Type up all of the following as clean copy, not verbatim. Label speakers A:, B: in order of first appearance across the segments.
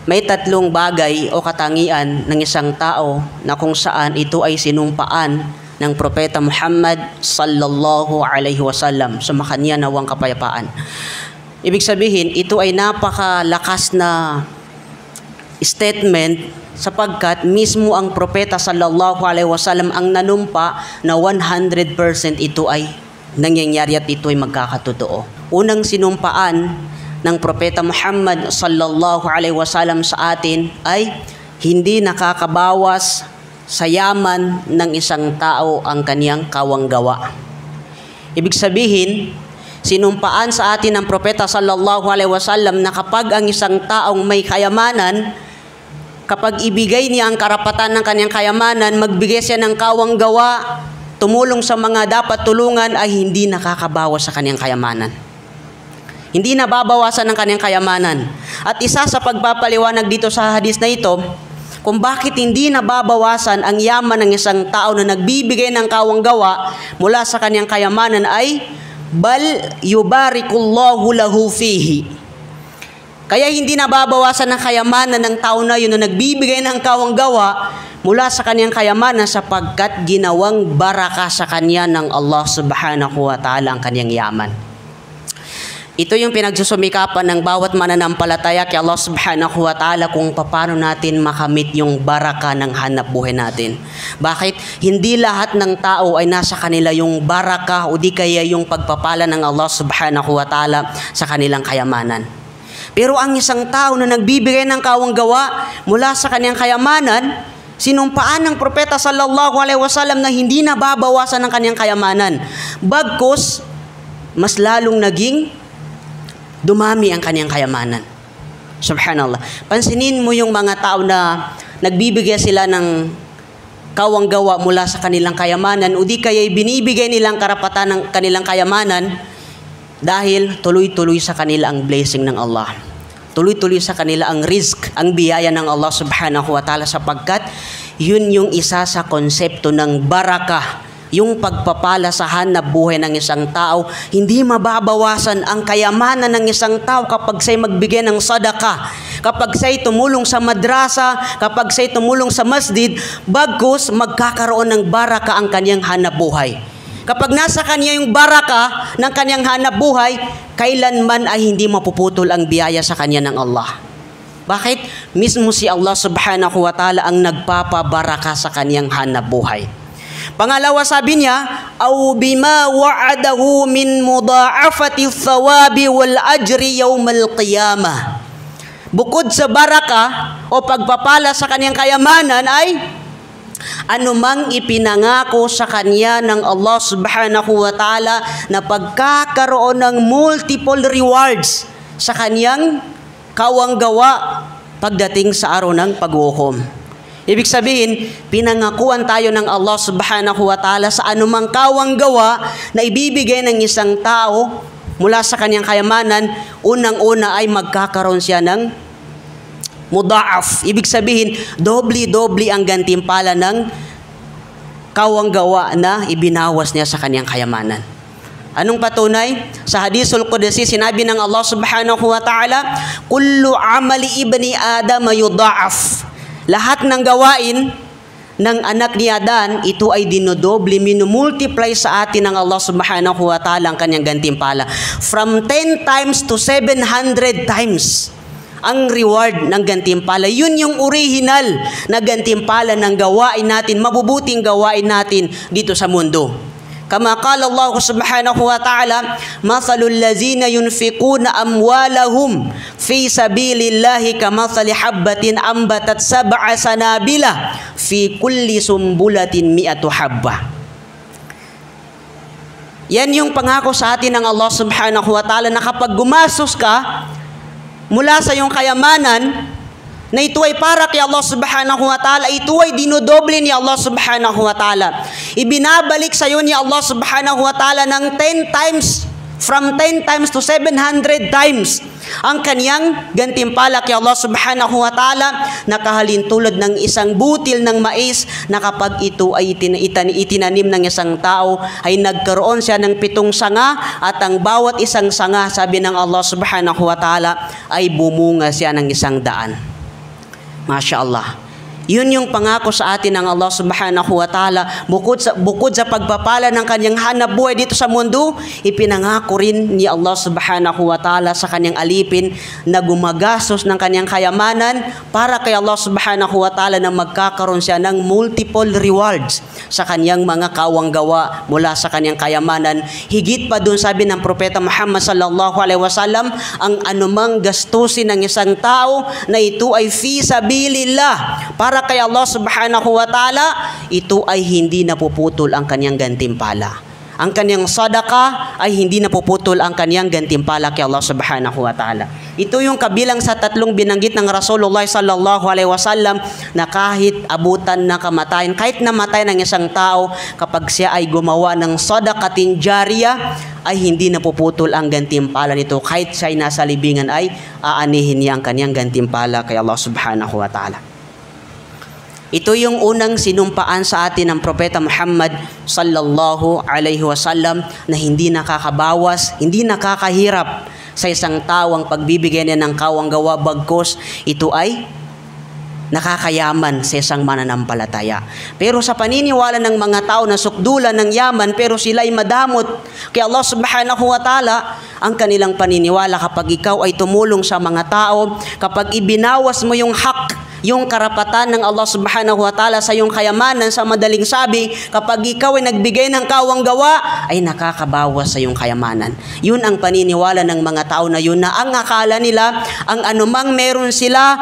A: May tatlong bagay o katangian ng isang tao na kung saan ito ay sinumpaan ng Propeta Muhammad sallallahu alaihi wasallam, sumakanya nawang kapayapaan. Ibig sabihin, ito ay napakalakas na statement sapagkat mismo ang Propeta sallallahu alaihi wasallam ang nanumpa na 100% ito ay nangyayari at ito ay magkakatotoo. Unang sinumpaan ng Propeta Muhammad sallallahu alaihi wasallam sa atin ay hindi nakakabawas sa yaman ng isang tao ang kaniyang kawanggawa. Ibig sabihin, sinumpaan sa atin ng Propeta sallallahu alaihi wasallam na kapag ang isang taong may kayamanan, kapag ibigay niya ang karapatan ng kaniyang kayamanan, magbigay siya ng kawanggawa, tumulong sa mga dapat tulungan, ay hindi nakakabawas sa kaniyang kayamanan. Hindi nababawasan ng kanyang kayamanan. At isa sa pagpapaliwanag dito sa hadis na ito, kung bakit hindi nababawasan ang yaman ng isang tao na nagbibigay ng kawanggawa mula sa kanyang kayamanan ay, bal yubarikullahu lahu fihi. Kaya hindi nababawasan ng kayamanan ng tao na yun na nagbibigay ng kawanggawa mula sa kanyang kayamanan sapagkat ginawang baraka sa kanya ng Allah subhanahu wa ta'ala ang kanyang yaman. Ito yung pinagsusumikapan ng bawat mananampalataya kay Allah subhanahu wa ta'ala kung paano natin makamit yung baraka ng hanap buhay natin. Bakit? Hindi lahat ng tao ay nasa kanila yung baraka o di kaya yung pagpapala ng Allah subhanahu wa ta'ala sa kanilang kayamanan. Pero ang isang tao na nagbibigay ng kawanggawa mula sa kanyang kayamanan, sinumpaan ng Propeta sallallahu alaihi wasallam na hindi nababawasan ng kanyang kayamanan. Bagkus, mas lalong naging dumami ang kanyang kayamanan. Subhanallah. Pansinin mo yung mga tao na nagbibigay sila ng kawanggawa mula sa kanilang kayamanan o di kaya binibigay nilang karapatan ng kanilang kayamanan dahil tuloy-tuloy sa kanila ang blessing ng Allah. Tuloy-tuloy sa kanila ang rizq, ang biyaya ng Allah subhanahu wa ta'ala sapagkat yun yung isa sa konsepto ng barakah. Yung pagpapala sa hanap buhay ng isang tao, hindi mababawasan ang kayamanan ng isang tao kapag siya'y magbigay ng sadaka, kapag siya'y tumulong sa madrasa, kapag siya'y tumulong sa masjid, bagkus magkakaroon ng baraka ang kanyang hanap buhay. Kapag nasa kanya yung baraka ng kanyang hanap buhay, kailanman ay hindi mapuputol ang biyaya sa kanya ng Allah. Bakit? Mismo si Allah subhanahu wa ta'ala ang nagpapabaraka sa kanyang hanap buhay. Pangalawa, sabi niya, aw bima wa'adahu min mudha'afati thawabi wal ajri yawmal qiyamah. Bukod sa baraka o pagpapala sa kanyang kayamanan ay anumang ipinangako sa kanya ng Allah subhanahu wa ta'ala na pagkakaroon ng multiple rewards sa kanyang kawanggawa pagdating sa araw ng paghukom. Ibig sabihin, pinangakuan tayo ng Allah subhanahu wa ta'ala sa anumang kawanggawa na ibibigay ng isang tao mula sa kanyang kayamanan, unang-una ay magkakaroon siya ng mudha'af. Ibig sabihin, doble-doble ang gantimpala ng kawanggawa na ibinawas niya sa kanyang kayamanan. Anong patunay? Sa Hadisul Qudsi, sinabi ng Allah subhanahu wa ta'ala, kullu amali ibni Adam yudha'af. Lahat ng gawain ng anak ni Adan, ito ay dinodoble, minumultiply sa atin ng Allah subhanahu wa ta'ala ang kanyang gantimpala. From 10 times to 700 times ang reward ng gantimpala. Yun yung original na gantimpala ng gawain natin, mabubuting gawain natin dito sa mundo. Kama qala Allah subhanahu wa ta'ala, mathalul lazina yunfiquna amwalahum fi sabilillahi kamathali habbatin ambatat sab'a sanabila fi kulli sumbulatin mi'atu habba. Yan yung pangako sa atin ng Allah subhanahu wa ta'ala na kapag gumastos ka mula sa iyong kayamanan, na ito ay para kay Allah subhanahu wa ta'ala, ito ay dinodoble ni Allah subhanahu wa ta'ala. Ibinabalik sa iyo ni Allah subhanahu wa ta'ala ng 10 times, from 10 times to 700 times ang kaniyang gantimpala kay Allah subhanahu wa ta'ala, nakahalintulad ng isang butil ng mais na kapag ito ay itinanim ng isang tao ay nagkaroon siya ng 7 sanga at ang bawat isang sanga, sabi ng Allah subhanahu wa ta'ala, ay bumunga siya ng 100. Masya Allah. Yun yung pangako sa atin ng Allah subhanahu wa ta'ala. Bukod sa pagpapala ng kanyang hanap buhay dito sa mundo, ipinangako rin ni Allah subhanahu wa ta'ala sa kanyang alipin na gumagastos ng kanyang kayamanan para kay Allah subhanahu wa ta'ala na magkakaroon siya ng multiple rewards sa kanyang mga kawanggawa mula sa kanyang kayamanan. Higit pa dun, sabi ng Propeta Muhammad sallallahu alaihi wasallam, ang anumang gastusin ng isang tao na ito ay fi sabilillah, para kay Allah subhanahu wa ta'ala, ito ay hindi napuputol ang kanyang gantimpala. Ang kanyang sadaka ay hindi napuputol ang kanyang gantimpala kay Allah subhanahu wa ta'ala. Ito yung kabilang sa tatlong binanggit ng Rasulullah sallallahu alaihi wasallam na kahit abutan na kamatayan, kahit namatay ng isang tao, kapag siya ay gumawa ng sadaqatin jariyah, ay hindi napuputol ang gantimpala nito. Kahit siya ay nasa libingan, ay aanihin niya ang kanyang gantimpala kay Allah subhanahu wa ta'ala. Ito yung unang sinumpaan sa atin ng Propeta Muhammad sallallahu alaihi wasallam na hindi nakakabawas, hindi nakakahirap sa isang tao ang pagbibigay niya ng kawanggawa, bagkus ito ay nakakayaman sa isang mananampalataya. Pero sa paniniwala ng mga tao na sukdulan ng yaman pero sila ay madamot kay Allah subhanahu wa ta'ala, ang kanilang paniniwala kapag ikaw ay tumulong sa mga tao, kapag ibinawas mo yung hak, yung karapatan ng Allah subhanahu wa ta'ala sa iyong kayamanan, sa madaling sabi, kapag ikaw ay nagbigay ng kawanggawa, ay nakakabawas sa iyong kayamanan. Yun ang paniniwala ng mga tao na yun, na ang akala nila, ang anumang meron sila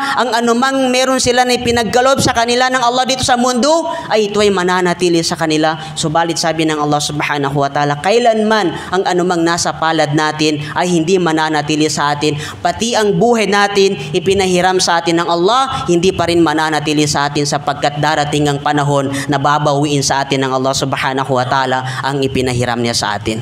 A: na ipinaggalob sa kanila ng Allah dito sa mundo, ay ito ay mananatili sa kanila. Subalit sabi ng Allah subhanahu wa ta'ala, kailanman ang anumang nasa palad natin ay hindi mananatili sa atin. Pati ang buhay natin, ipinahiram sa atin ng Allah, hindi pa rin mananatili sa atin, sapagkat darating ang panahon na babawiin sa atin ng Allah subhanahu wa ta'ala ang ipinahiram niya sa atin.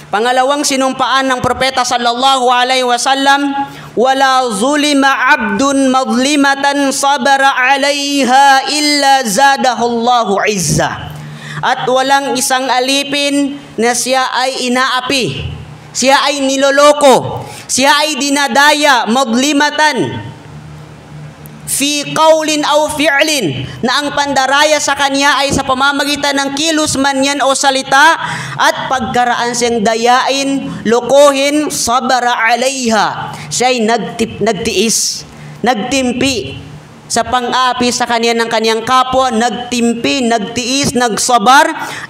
A: Pangalawang sinumpaan ng Propeta sallallahu alaihi wasallam, wala zulima abdun madlimatan sabara alaiha illa zadahullahu izza. At walang isang alipin na siya ay inaapi, siya ay niloloko, siya ay dinadaya, madlimatan, fi qawlin aw fi'lin, na ang pandaraya sa kanya ay sa pamamagitan ng kilos man yan o salita, at pagkaraan siyang dayain, lokohin, sabara alaiha, siya ay nagtiis, nagtimpi sa pang-api sa kanya ng kanyang kapwa, nagtimpi, nagtiis, nagsabar,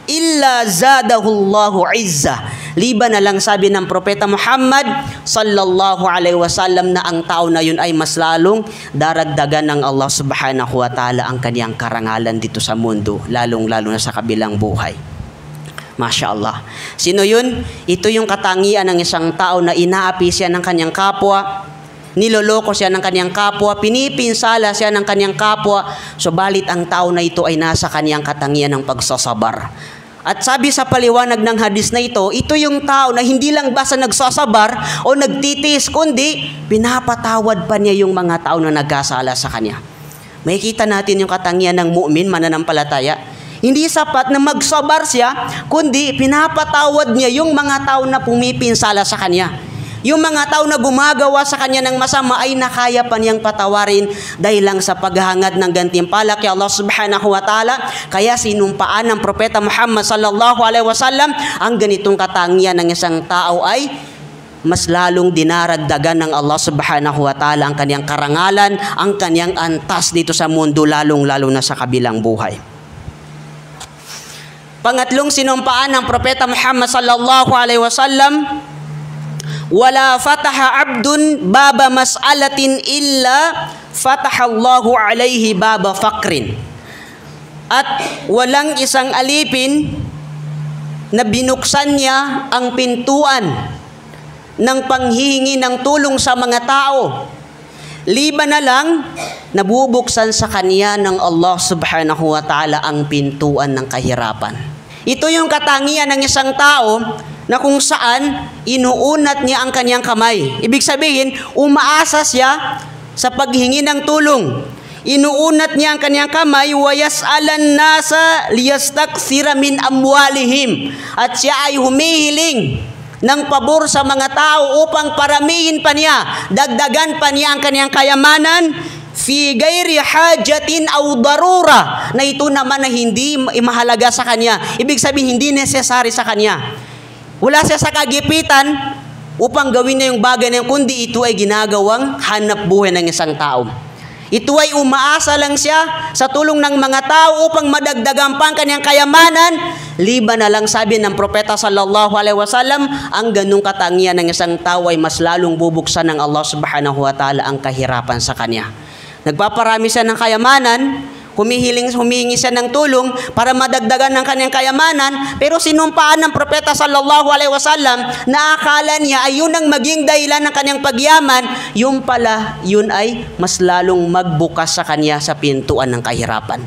A: illa zadahullahu izza. Liban na lang, sabi ng Propeta Muhammad sallallahu alaihi wasallam, na ang tao na yun ay mas lalong daragdagan ng Allah subhanahu wa ta'ala ang kanyang karangalan dito sa mundo, lalong-lalo na sa kabilang buhay. Masya Allah. Sino yun? Ito yung katangian ng isang tao na inaapi siya ng kanyang kapwa, niloloko siya ng kanyang kapwa, pinipinsala siya ng kanyang kapwa, subalit ang tao na ito ay nasa kanyang katangian ng pagsasabar. At sabi sa paliwanag ng hadis na ito yung tao na hindi lang basta nagsasabar o nagtitis, kundi pinapatawad pa niya yung mga tao na nagkasala sa kanya. Makikita natin yung katangian ng mu'min, mananampalataya. Hindi sapat na magsabar siya, kundi pinapatawad niya yung mga tao na pumipinsala sa kanya. Yung mga tao na gumagawa sa kanya ng masama ay nakaya pa niyang patawarin dahil lang sa paghahangad ng gantimpala kay Allah subhanahu wa ta'ala. Kaya sinumpaan ng Propeta Muhammad sallallahu alaihi wasallam ang ganitong katangian ng isang tao ay mas lalong dinaragdagan ng Allah subhanahu wa ta'ala ang kanyang karangalan, ang kanyang antas dito sa mundo, lalong-lalo na sa kabilang buhay. Pangatlong sinumpaan ng Propeta Muhammad sallallahu alaihi wasallam, wala fataha abdun baba mas'alatin illa fatahallahu alaihi baba faqrin. At walang isang alipin na binuksan niya ang pintuan ng panghihingi ng tulong sa mga tao, liban na lang nabubuksan sa kanya ng Allah subhanahu wa ta'ala ang pintuan ng kahirapan. Ito yung katangian ng isang tao na kung saan inuunat niya ang kanyang kamay. Ibig sabihin, umaasa siya sa paghingi ng tulong. Inuunat niya ang kanyang kamay, wa yas'alan nasa liyastakthira min amwalihim. At siya ay humihiling ng pabor sa mga tao upang paramihin pa niya, dagdagan pa niya ang kanyang kayamanan, fi ghairi hajatin aw darura, na ito naman na hindi mahalaga sa kanya. Ibig sabihin, hindi necessary sa kanya. Wala siya sa kagipitan upang gawin niya yung bagay na yun, kundi ito ay ginagawang hanap buhay ng isang tao. Ito ay umaasa lang siya sa tulong ng mga tao upang madagdagan pa ang kanyang kayamanan. Liban na lang, sabi ng propeta sallallahu alaihi wasallam, ang ganung katangian ng isang tao ay mas lalong bubuksan ng Allah subhanahu wa ta'ala ang kahirapan sa kanya. Nagpaparami siya ng kayamanan, humihingi siya ng tulong para madagdagan ng kanyang kayamanan, pero sinumpaan ng propeta sallallahu alaihi wasallam na akala niya ay yun ang maging dahilan ng kanyang pagyaman, yun pala, yun ay mas lalong magbukas sa kanya sa pintuan ng kahirapan.